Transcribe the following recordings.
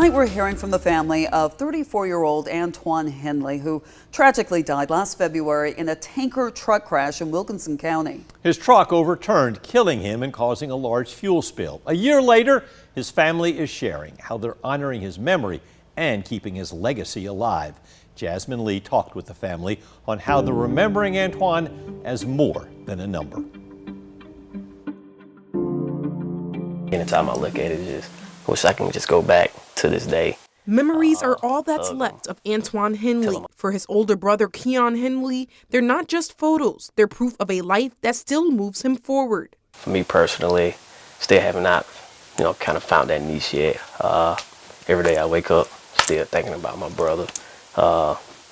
Tonight we're hearing from the family of 34-year-old Antoine Henley, who tragically died last February in a tanker truck crash in Wilkinson County. His truck overturned, killing him and causing a large fuel spill. A year later, his family is sharing how they're honoring his memory and keeping his legacy alive. Jasmine Lee talked with the family on how they're remembering Antoine as more than a number. Anytime I look at it, just wish I can just go back to this day. Memories are all that's left of Antoine Henley. For his older brother, Keon Henley, they're not just photos. They're proof of a life that still moves him forward. For me personally, still have not, kind of found that niche yet. Every day I wake up still thinking about my brother.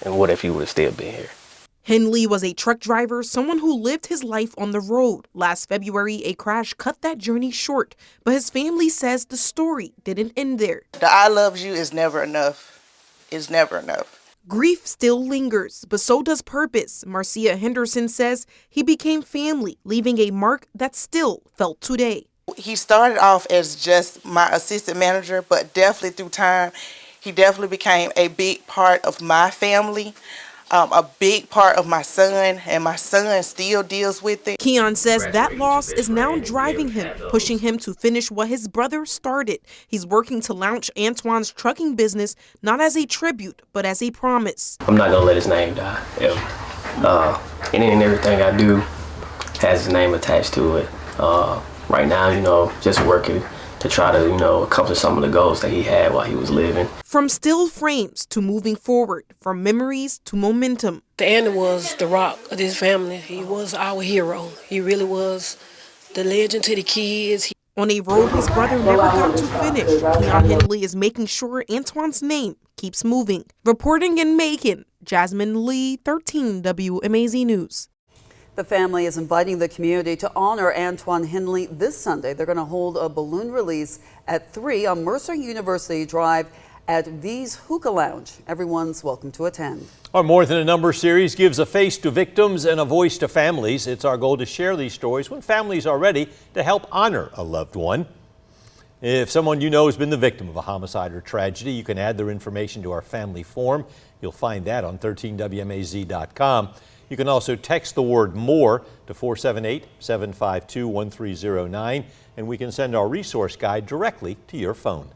And what if he would have still been here? Henley was a truck driver, someone who lived his life on the road. Last February, a crash cut that journey short, but his family says the story didn't end there. The I love you is never enough. It's never enough. Grief still lingers, but so does purpose. Marcia Henderson says he became family, leaving a mark that's still felt today. He started off as just my assistant manager, but definitely through time, he definitely became a big part of my family. A big part of my son, and my son still deals with it. Keon says that loss is now driving him, pushing him to finish what his brother started. He's working to launch Antoine's trucking business, not as a tribute, but as a promise. I'm not gonna let his name die, ever. Anything and everything I do has his name attached to it. Right now, just working to try to, accomplish some of the goals that he had while he was living. From still frames to moving forward, from memories to momentum. Andy was the rock of this family. He was our hero. He really was the legend to the kids. On a road his brother never got to finish, Keon Henley is making sure Antoine's name keeps moving. Reporting in Macon, Jasmine Lee, 13 WMAZ News. The family is inviting the community to honor Antoine Henley this Sunday. They're going to hold a balloon release at 3 on Mercer University Drive at V's Hookah Lounge. Everyone's welcome to attend. Our More Than a Number series gives a face to victims and a voice to families. It's our goal to share these stories when families are ready to help honor a loved one. If someone you know has been the victim of a homicide or tragedy, you can add their information to our family form. You'll find that on 13WMAZ.com. You can also text the word MORE to 478-752-1309, and we can send our resource guide directly to your phone.